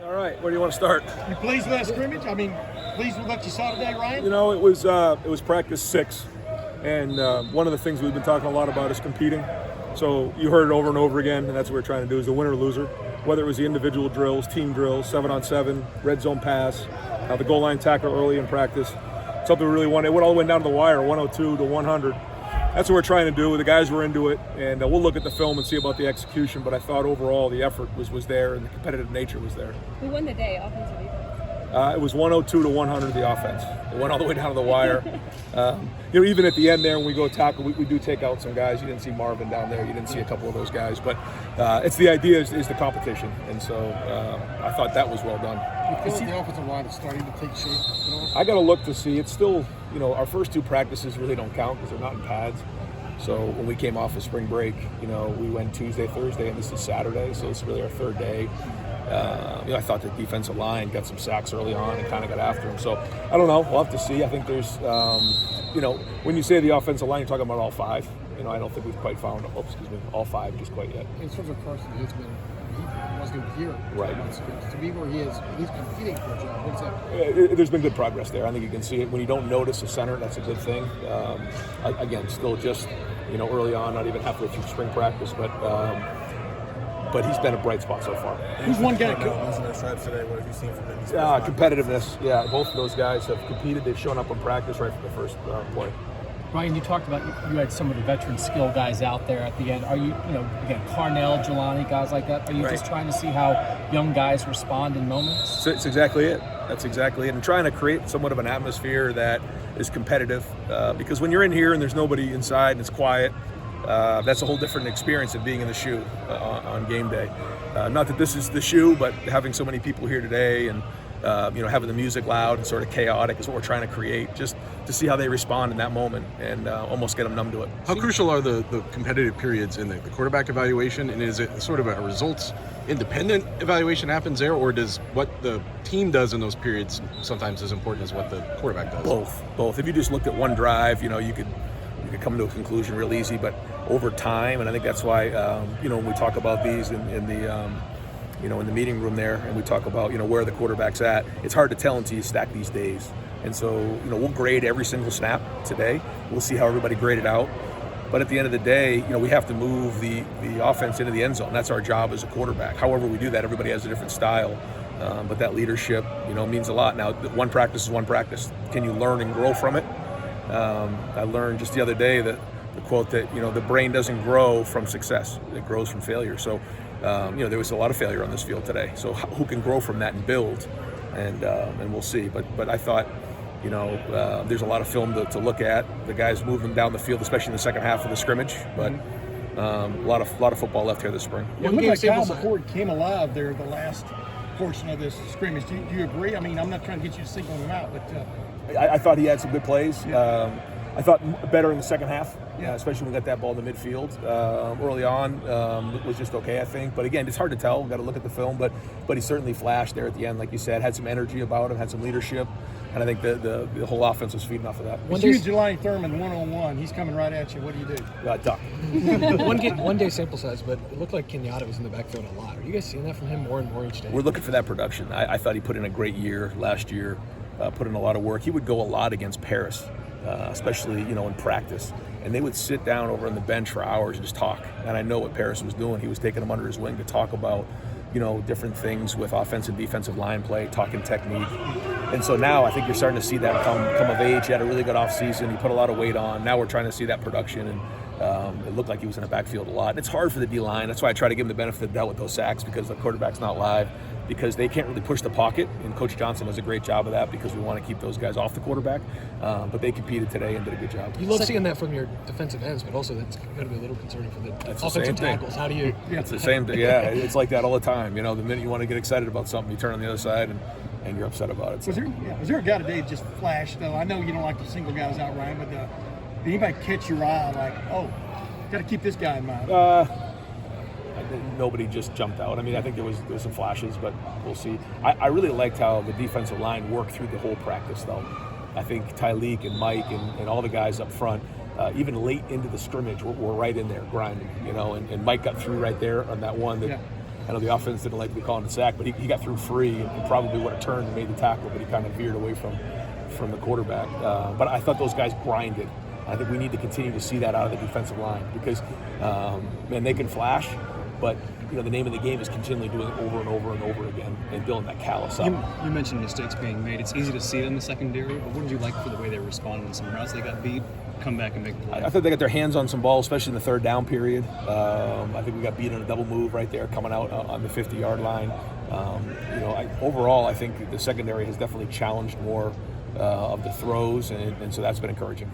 All right, where do you want to start? You pleased with that scrimmage? I mean, pleased with what you saw today, Ryan? You know, it was practice 6, and one of the things we've been talking a lot about is competing. So you heard it over and over again, and that's what we're trying to do, is the winner or loser. Whether it was the individual drills, team drills, 7-on-7, red zone pass, the goal line tackle early in practice. Something we really wanted. It all went down to the wire, 102 to 100. That's what we're trying to do. The guys were into it, and we'll look at the film and see about the execution, but I thought overall the effort was there and the competitive nature was there. Who won the day, offense or defense? It was 102 to 100 the offense. It went all the way down to the wire. Even at the end there when we go tackle, we do take out some guys. You didn't see Marvin down there. You didn't see a couple of those guys. But it's the idea is the competition. And so I thought that was well done. You feel like the offensive line is starting to take shape? I got to look to see. It's still, our first 2 practices really don't count because they're not in pads. So when we came off of spring break, we went Tuesday, Thursday, and this is Saturday. So it's really our 3rd day. I thought the defensive line got some sacks early on and kind of got after him. So I don't know. We'll have to see. I think there's, when you say the offensive line, you're talking about all 5. I don't think we've quite found all 5 just quite yet. In terms of Carson, he wasn't even here. Right. To be where he is, he's competing for a job. What's that? There's been good progress there. I think you can see it. When you don't notice a center, that's a good thing. Again, still just, early on, not even halfway through spring practice, but he's been a bright spot so far. Who's one guy? Losing their stripes today. What have you seen from them? Competitiveness. Yeah, both of those guys have competed. They've shown up in practice right from the first play. Ryan, you talked about you had some of the veteran skill guys out there at the end. Are you, again, Carnell, Jelani, guys like that? Are you just trying to see how young guys respond in moments? That's exactly it. That's exactly it. And trying to create somewhat of an atmosphere that is competitive. Because when you're in here and there's nobody inside and it's quiet, that's a whole different experience of being in the shoe on game day. Not that this is the shoe, but having so many people here today and having the music loud and sort of chaotic is what we're trying to create, just to see how they respond in that moment and almost get them numb to it. How crucial are the competitive periods in the quarterback evaluation, and is it sort of a results-independent evaluation happens there, or does what the team does in those periods sometimes as important as what the quarterback does? Both. If you just looked at one drive, you could come to a conclusion real easy, but over time, and I think that's why, when we talk about these in the meeting room there, and we talk about, where the quarterback's at, it's hard to tell until you stack these days. And so, we'll grade every single snap today. We'll see how everybody graded out. But at the end of the day, we have to move the offense into the end zone. That's our job as a quarterback. However we do that, everybody has a different style. But that leadership, means a lot. Now, one practice is one practice. Can you learn and grow from it? I learned just the other day that the quote that, the brain doesn't grow from success. It grows from failure. So, there was a lot of failure on this field today. So who can grow from that and build? And we'll see. But I thought, there's a lot of film to look at. The guys moved them down the field, especially in the second half of the scrimmage. But a lot of football left here this spring. It looked like Kyle McCord came alive there the last portion of this scrimmage. Do you agree? I mean, I'm not trying to get you to single him out, but I thought he had some good plays. I thought better in the second half, especially when we got that ball in the midfield. Early on, it was just okay, I think. But again, it's hard to tell. We've got to look at the film. But he certainly flashed there at the end, like you said, had some energy about him, had some leadership. And I think the whole offense was feeding off of that. When you Jelani Thurman one-on-one, he's coming right at you. What do you do? Duck. One day sample size, but it looked like Kenyatta was in the backfield a lot. Are you guys seeing that from him more and more each day? We're looking for that production. I thought he put in a great year last year, put in a lot of work. He would go a lot against Paris, especially, in practice. And they would sit down over on the bench for hours and just talk. And I know what Paris was doing. He was taking them under his wing to talk about, different things with offensive and defensive line play, talking technique. And so now I think you're starting to see that come of age. He had a really good offseason. He put a lot of weight on. Now we're trying to see that production. And it looked like he was in the backfield a lot. And it's hard for the D-line. That's why I try to give him the benefit of the doubt with those sacks, because the quarterback's not live, because they can't really push the pocket. And Coach Johnson does a great job of that because we want to keep those guys off the quarterback. But they competed today and did a good job. You love seeing that from your defensive ends, but also that's going to be a little concerning for the offensive tackles. How do you? It's the same thing. Yeah, it's like that all the time. The minute you want to get excited about something, you turn on the other side and you're upset about it. So. Was there a guy today that just flashed, though? I know you don't like to single guys out, Ryan, but did anybody catch your eye like, oh, got to keep this guy in mind? Nobody just jumped out. I mean, I think there was some flashes, but we'll see. I really liked how the defensive line worked through the whole practice, though. I think Tyleek and Mike and all the guys up front, even late into the scrimmage, were right in there grinding, and Mike got through right there on that one that I know the offense didn't like to be calling it sack, but he got through free and probably would have turned and made the tackle, but he kind of veered away from the quarterback. But I thought those guys grinded. I think we need to continue to see that out of the defensive line because, man, they can flash, but the name of the game is continually doing it over and over and over again and building that callus up. You mentioned mistakes being made. It's easy to see it in the secondary, but what did you like for the way they responded when some routes they got beat, come back and make a play? I thought they got their hands on some balls, especially in the third down period. I think we got beat on a double move right there coming out on the 50-yard line. Overall, I think the secondary has definitely challenged more of the throws, and so that's been encouraging.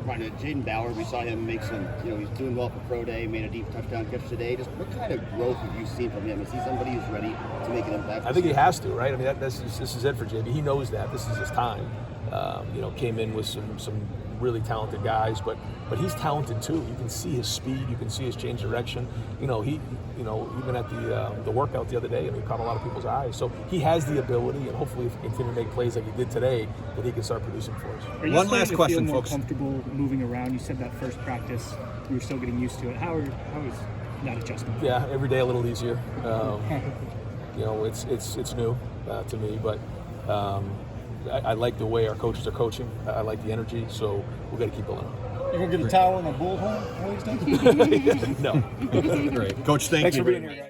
Ryan, Jaden Ballard, we saw him make some, he's doing well for Pro Day, made a deep touchdown catch today. Just what kind of growth have you seen from him? Is he somebody who's ready to make an impact? I think he has to, right? I mean, this is it for JB. He knows that. This is his time. Came in with some really talented guys, but he's talented too. You can see his speed. You can see his change direction. Even at the workout the other day, he caught a lot of people's eyes. So he has the ability, and hopefully, if he continues to make plays like he did today, that he can start producing for us. Are you One starting last to question, feel more folks. comfortable moving around? You said that first practice, you were still getting used to it. How is that adjustment? Yeah, every day a little easier. It's new to me, but I like the way our coaches are coaching. I like the energy, so we've got to keep building. You gonna get a towel and a bullhorn? No. Great. Coach, thank Thanks you. for being here, guys.